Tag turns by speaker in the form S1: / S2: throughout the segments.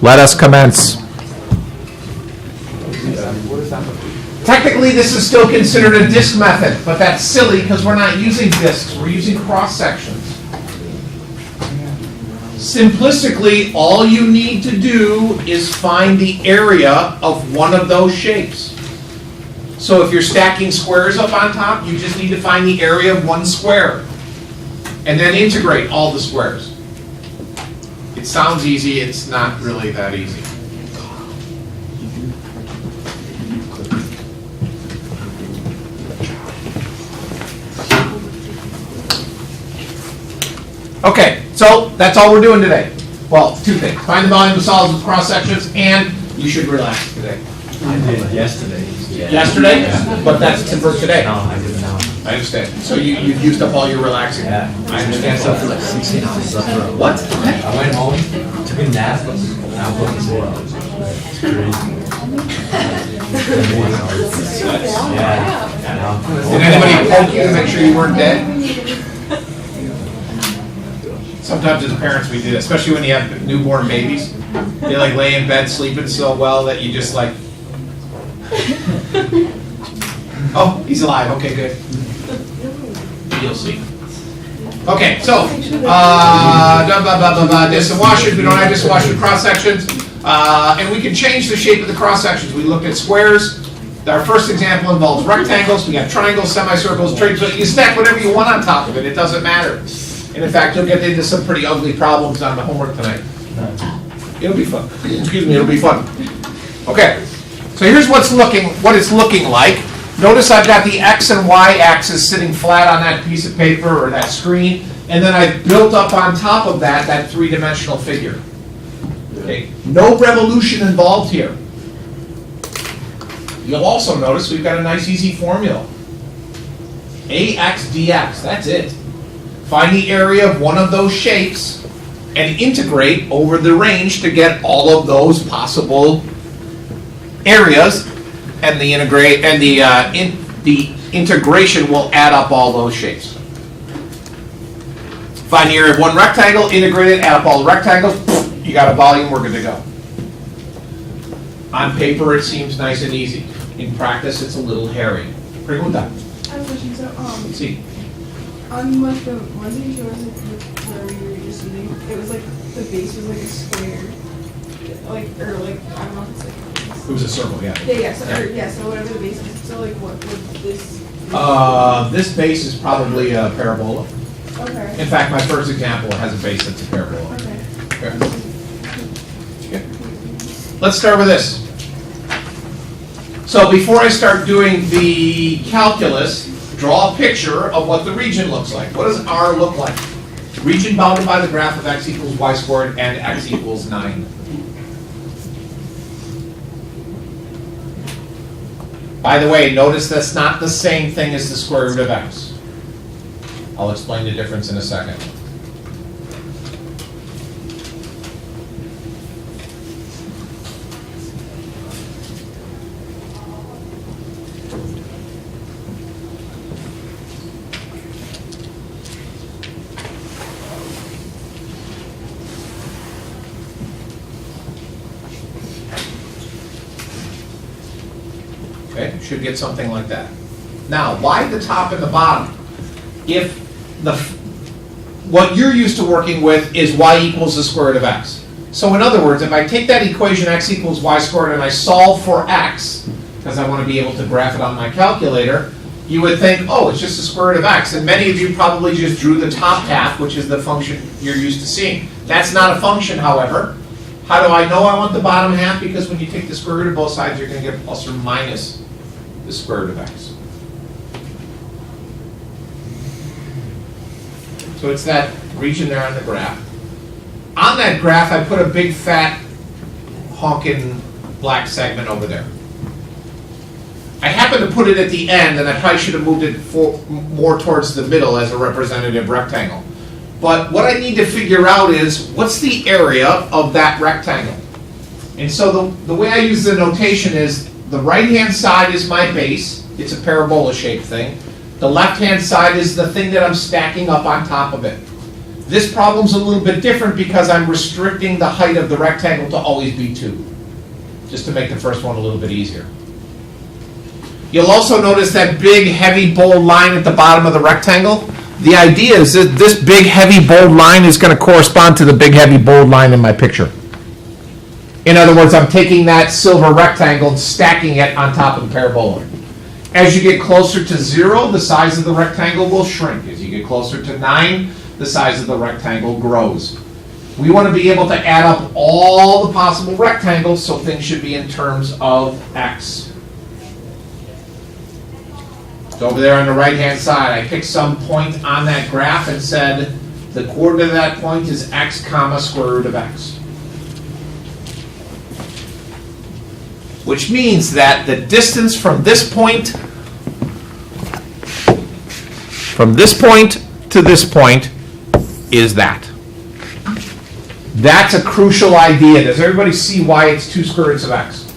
S1: Let us commence.
S2: Technically, this is still considered a disk method, but that's silly because we're not using disks, we're using cross sections. Simplistically, all you need to do is find the area of one of those shapes. So if you're stacking squares up on top, you just need to find the area of one square and then integrate all the squares. It sounds easy, it's not really that easy. Okay, so that's all we're doing today. Well, two things. Find the volume of solids with cross sections, and you should relax today.
S3: I did yesterday. Yeah.
S2: Yesterday? Yeah. But that's for today.
S3: No, I didn't know.
S2: I understand. So you've used up all your relaxing.
S3: Yeah.
S2: I understand.
S3: So for like 16 hours.
S2: What?
S3: I went home, took a nap, but now I'm looking for it. It's crazy. Yeah. I know.
S2: Did anybody poke you to make sure you weren't dead? Sometimes as parents we do that, especially when you have newborn babies. They like lay in bed sleeping so well that you just like, oh, he's alive, okay, good. You'll see. Okay, so, discs and washers, we don't have discs and washers cross sections. And we can change the shape of the cross sections. We looked at squares. Our first example involves rectangles. We got triangles, semicircles, triangles. You stack whatever you want on top of it, it doesn't matter. And in fact, you'll get into some pretty ugly problems on the homework tonight. It'll be fun. Excuse me, it'll be fun. Okay, so here's what it's looking like. Notice I've got the X and Y axis sitting flat on that piece of paper or that screen, and then I've built up on top of that three-dimensional figure. Okay, no revolution involved here. You'll also notice we've got a nice easy formula. AX dx, that's it. Find the area of one of those shapes and integrate over the range to get all of those possible areas, and the integration will add up all those shapes. Find the area of one rectangle, integrate it, add up all the rectangles, you got a volume, we're good to go. On paper it seems nice and easy. In practice it's a little hairy. Pregunta.
S4: I have a question. So,
S2: See.
S4: on like the ones that you showed us where we were just eating, it was like the base was like a square, like or like I don't know if it's like.
S2: It was a circle, yeah.
S4: Yeah. So whatever the base is. So like what would this?
S2: This base is probably a parabola.
S4: Okay.
S2: In fact, my first example has a base that's a parabola.
S4: Okay.
S2: Okay. Let's start with this. So before I start doing the calculus, draw a picture of what the region looks like. What does R look like? Region bounded by the graph of x equals y squared and x equals 9. By the way, notice that's not the same thing as the square root of x. I'll explain the difference in a second. Okay, should get something like that. Now, why the top and the bottom? If what you're used to working with is y equals the square root of x. So in other words, if I take that equation x equals y squared and I solve for x, because I want to be able to graph it on my calculator, you would think, oh, it's just the square root of x. And many of you probably just drew the top half, which is the function you're used to seeing. That's not a function, however. How do I know I want the bottom half? Because when you take the square root of both sides, you're going to get plus or minus the square root of x. So it's that region there on the graph. On that graph, I put a big fat honking black segment over there. I happen to put it at the end, and I probably should have moved it more towards the middle as a representative rectangle. But what I need to figure out is, what's the area of that rectangle? And so the way I use the notation is, the right-hand side is my base. It's a parabola-shaped thing. The left-hand side is the thing that I'm stacking up on top of it. This problem's a little bit different because I'm restricting the height of the rectangle to always be 2, just to make the first one a little bit easier. You'll also notice that big, heavy, bold line at the bottom of the rectangle. The idea is that this big, heavy, bold line is going to correspond to the big, heavy, bold line in my picture. In other words, I'm taking that silver rectangle and stacking it on top of the parabola. As you get closer to 0, the size of the rectangle will shrink. As you get closer to 9, the size of the rectangle grows. We want to be able to add up all the possible rectangles, so things should be in terms of x. So over there on the right-hand side, I picked some point on that graph and said the coordinate of that point is x comma square root of x. Which means that the distance from this point to this point is that. That's a crucial idea. Does everybody see why it's 2 square roots of x?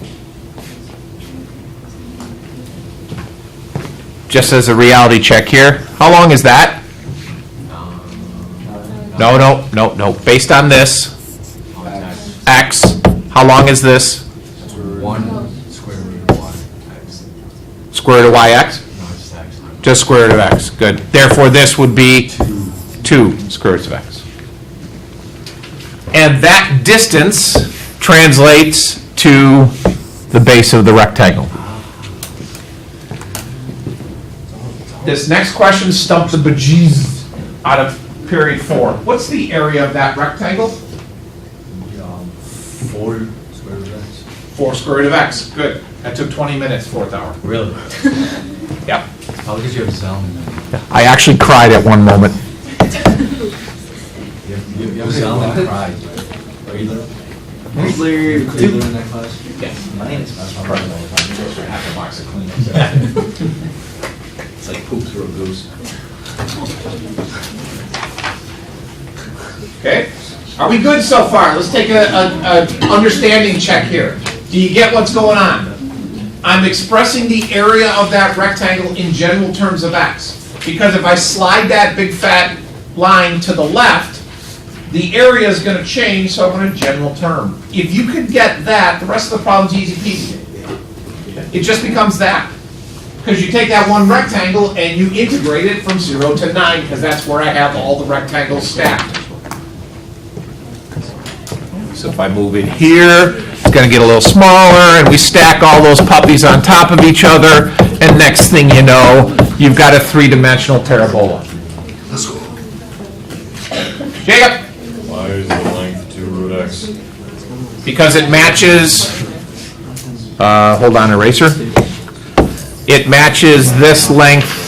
S2: Just as a reality check here, how long is that? No. Based on this, x, how long is this?
S3: 1 square root of y.
S2: Square root of yx?
S3: No, it's just x.
S2: Just square root of x. Good. Therefore, this would be 2 square roots of x. And that distance translates to the base of the rectangle. This next question stumped the bejesus out of period 4. What's the area of that rectangle?
S3: 4 square root of x.
S2: 4 square root of x. Good. That took 20 minutes, 4th hour.
S3: Really?
S2: Yep.
S3: Probably because you have Zelman.
S2: I actually cried at one moment.
S3: You have Zelman and cried. Are you there? Are you there in that class?
S2: Yes.
S3: My name is
S2: Half a box of Kleenex.
S3: It's like poop through a goose.
S2: Okay, are we good so far? Let's take a understanding check here. Do you get what's going on? I'm expressing the area of that rectangle in general terms of x. Because if I slide that big fat line to the left, the area is going to change, so I'm in a general term. If you could get that, the rest of the problem's easy peasy. It just becomes that. Because you take that one rectangle and you integrate it from 0 to 9, because that's where I have all the rectangles stacked. So if I move it here, it's going to get a little smaller, and we stack all those puppies on top of each other, and next thing you know, you've got a 3-dimensional parabola. Jacob?
S1: Why is the length 2 root x?
S2: Because it matches, hold on, eraser. It matches this length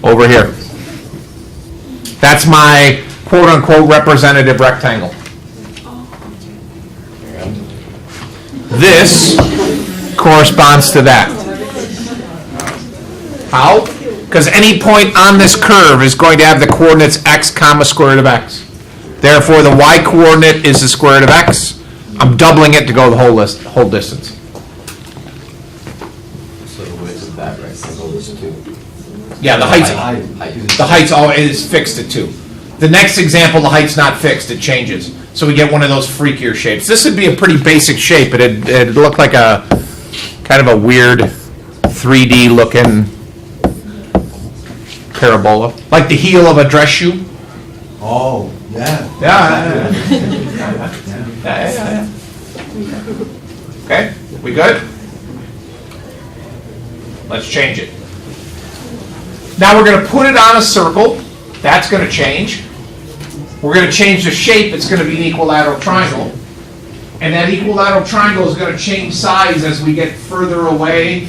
S2: over here. That's my quote-unquote representative rectangle. This corresponds to that. How? Because any point on this curve is going to have the coordinates x comma square root of x. Therefore, the y coordinate is the square root of x. I'm doubling it to go the whole distance.
S3: So the width of that rectangle is 2.
S2: Yeah, the height's always fixed at 2. The next example, the height's not fixed, it changes. So we get one of those freakier shapes. This would be a pretty basic shape. It'd look like a kind of a weird 3D looking parabola. Like the heel of a dress shoe.
S3: Oh, yeah.
S2: Yeah. Okay, we good? Let's change it. Now we're going to put it on a circle. That's going to change. We're going to change the shape. It's going to be an equilateral triangle. And that equilateral triangle is going to change size as we get further away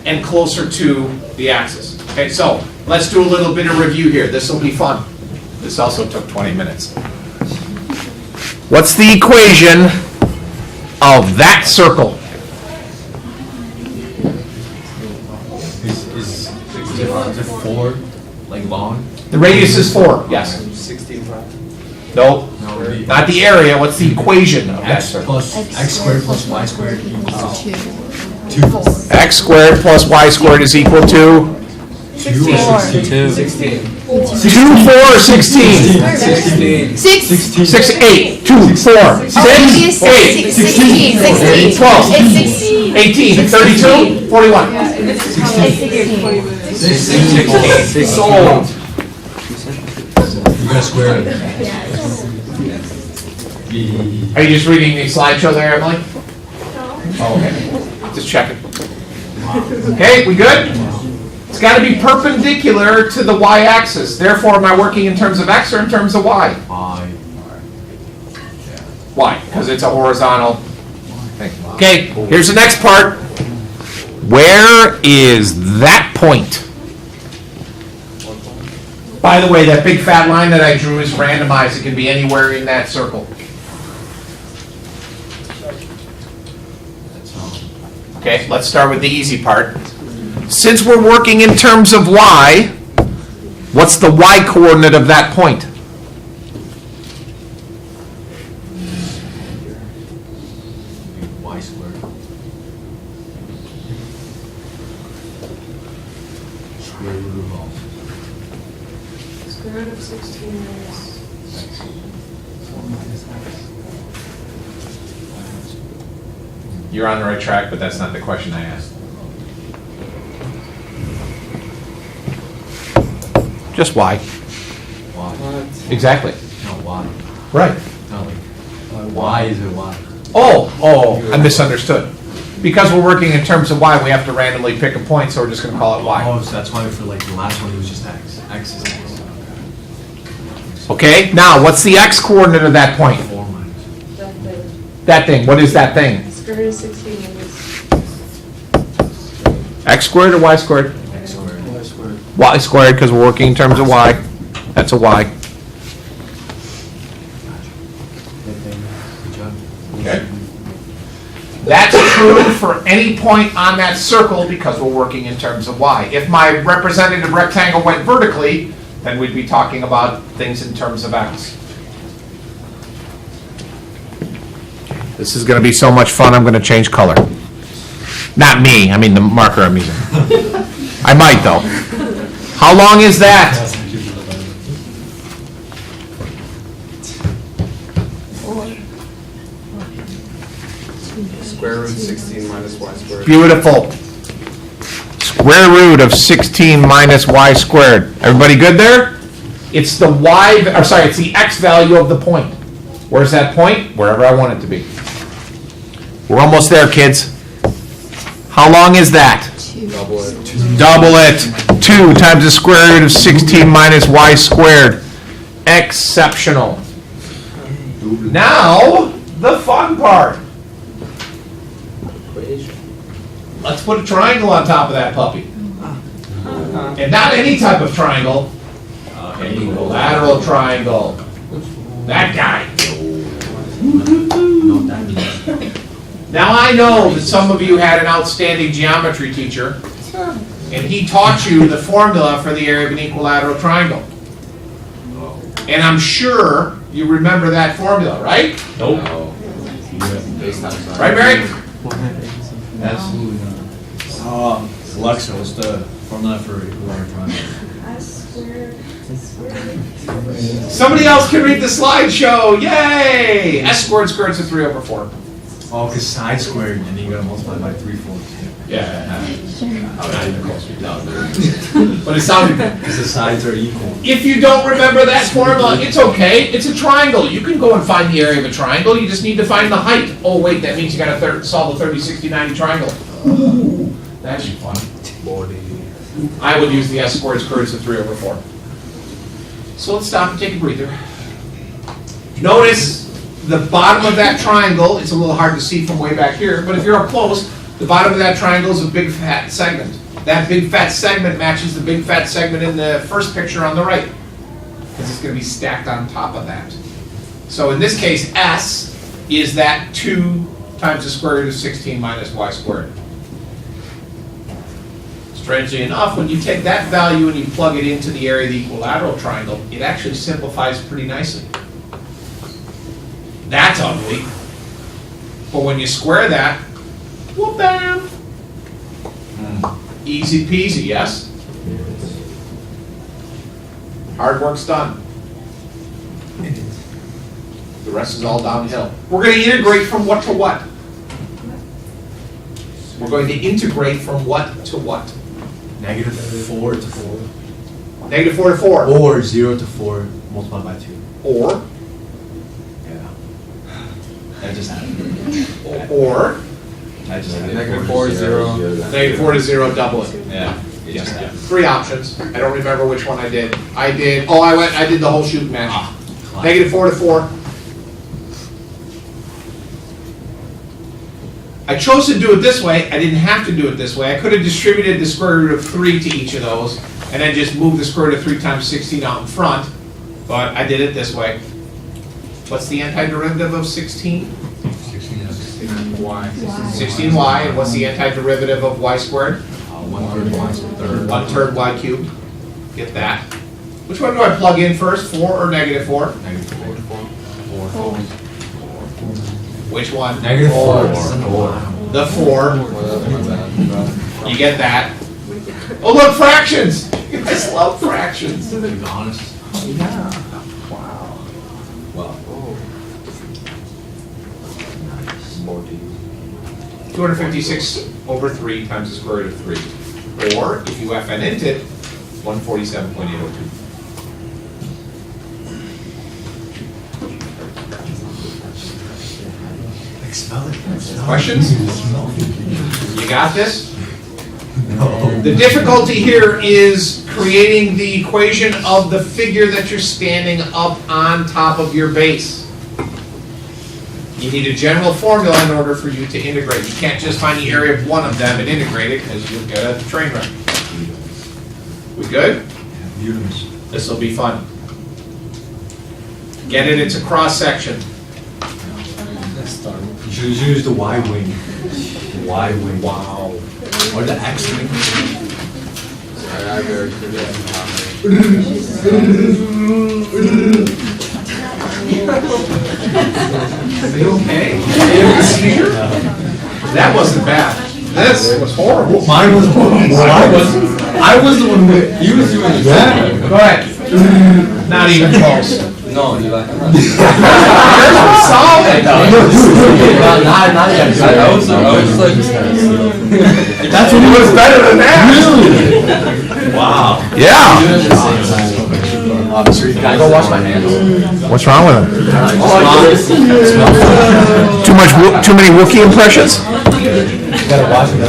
S2: and closer to the axis. Okay, so let's do a little bit of review here. This will be fun. This also took 20 minutes. What's the equation of that circle?
S3: Is it 4 like long?
S2: The radius is 4, yes.
S3: 65.
S2: Nope,
S3: No, it would be
S2: not the area. What's the equation of that
S3: x
S2: circle?
S3: plus x squared plus y squared equals 2.
S2: X squared plus y squared is equal to 2.
S3: Two.
S2: 2, 4, 16. 6, 8, 2, 4, 6, 8,
S5: 16.
S2: 12,
S5: It's 16.
S2: 18, 32, 41.
S5: It's 16.
S3: 16.
S2: Sold.
S3: You gotta square it.
S2: Are you just reading the slideshow there, Emily? Oh, okay. Just checking. Okay, we good? It's got to be perpendicular to the y-axis. Therefore, am I working in terms of x or in terms of y? Y, because it's a horizontal thing. Okay, here's the next part. Where is that point? By the way, that big fat line that I drew is randomized. It can be anywhere in that circle. Okay, let's start with the easy part. Since we're working in terms of y, what's the y coordinate of that point?
S3: Y squared. Square root of all.
S4: Square root of 16 minus.
S2: You're on the right track, but that's not the question I asked. Just y.
S3: Y.
S2: Exactly.
S3: No, Y.
S2: Right.
S3: No, like, Y is a Y.
S2: Oh, I misunderstood. Because we're working in terms of y, we have to randomly pick a point, so we're just going to call it y.
S3: Oh, so that's why for like the last one, it was just X. X is X.
S2: Okay, now what's the x coordinate of that point?
S3: 4 minus.
S4: That thing.
S2: That thing, what is that thing?
S4: Square root of 16 minus.
S2: X squared or y squared?
S3: X squared. Y squared.
S2: Y squared, because we're working in terms of y. That's a y.
S3: Good job.
S2: Okay. That's true for any point on that circle because we're working in terms of y. If my representative rectangle went vertically, then we'd be talking about things in terms of x. This is going to be so much fun, I'm going to change color. Not me, I mean the marker I'm using. I might though. How long is that?
S6: Square root 16 minus y squared.
S2: Beautiful. Square root of 16 minus y squared. Everybody good there? It's the y, or sorry, it's the x value of the point. Where's that point? Wherever I want it to be. We're almost there, kids. How long is that?
S6: Double it.
S2: Double it. 2 times the square root of 16 minus y squared. Exceptional. Now, the fun part. Let's put a triangle on top of that puppy. And not any type of triangle. An equilateral triangle. That guy. Now I know that some of you had an outstanding geometry teacher, and he taught you the formula for the area of an equilateral triangle. And I'm sure you remember that formula, right?
S1: Nope.
S2: Right, Mary?
S3: Absolutely not. Alexa, what's the formula for equilateral triangle?
S4: S squared.
S2: Somebody else can read the slideshow. Yay! S squared squared to 3 over 4.
S3: Oh, because side squared, and then you gotta multiply by 3/4.
S2: Yeah. But it sounded good.
S3: Because the sides are equal.
S2: If you don't remember that formula, it's okay. It's a triangle. You can go and find the area of a triangle. You just need to find the height. Oh, wait, that means you got to solve the 30, 60, 90 triangle. Ooh, that'd be fun. I would use the S squared squared to 3 over 4. So let's stop and take a breather. Notice the bottom of that triangle. It's a little hard to see from way back here, but if you're up close, the bottom of that triangle is a big fat segment. That big fat segment matches the big fat segment in the first picture on the right, because it's going to be stacked on top of that. So in this case, S is that 2 times the square root of 16 minus y squared. Strangely enough, when you take that value and you plug it into the area of the equilateral triangle, it actually simplifies pretty nicely. That's ugly. But when you square that, whoop bam. Easy peasy, yes? Hard work's done. The rest is all downhill. We're going to integrate from what to what? We're going to integrate from what to what?
S3: -4 to 4.
S2: -4 to 4.
S3: Or 0 to 4 multiplied by 2.
S2: Or,
S3: Yeah. That just happened.
S2: or,
S3: That just happened.
S6: -4, 0.
S2: -4 to 0, double it.
S3: Yeah. It just happened.
S2: 3 options. I don't remember which one I did. I did the whole shoot match. -4 to 4. I chose to do it this way. I didn't have to do it this way. I could have distributed the square root of 3 to each of those, and then just moved the square root of 3 times 16 out in front, but I did it this way. What's the antiderivative of 16?
S6: Y.
S2: 16y, and what's the antiderivative of y squared?
S3: 1/3 y, so third.
S2: 1/3 y cubed. Get that. Which one do I plug in first, 4 or -4?
S3: -4.
S2: Which one?
S3: -4.
S2: The 4.
S6: Well, that's my bad.
S2: You get that. Oh, look, fractions! You guys love fractions.
S3: To be honest.
S2: Yeah.
S3: Well.
S2: 256 over 3 times the square root of 3. Or, if you FN int it, 147.802. Questions? You got this?
S3: No.
S2: The difficulty here is creating the equation of the figure that you're standing up on top of your base. You need a general formula in order for you to integrate. You can't just find the area of one of them and integrate it, because you'll get a train wreck. We good? This will be fun. Get it, it's a cross section.
S3: You should use the Y wing. Y wing. Wow. Or the X wing.
S6: I very forget.
S2: Are you okay? That wasn't bad. This was horrible.
S3: Mine was I was the one who he was doing that.
S2: Go ahead. Not even close.
S6: No, you like
S2: Solid.
S3: Not yet.
S6: I was like,
S3: That's when he was better than that. Really? Wow.
S5: Yeah.
S3: Can I go wash my hands?
S5: What's wrong with him? Too many Wookiee impressions?
S3: Gotta wash them.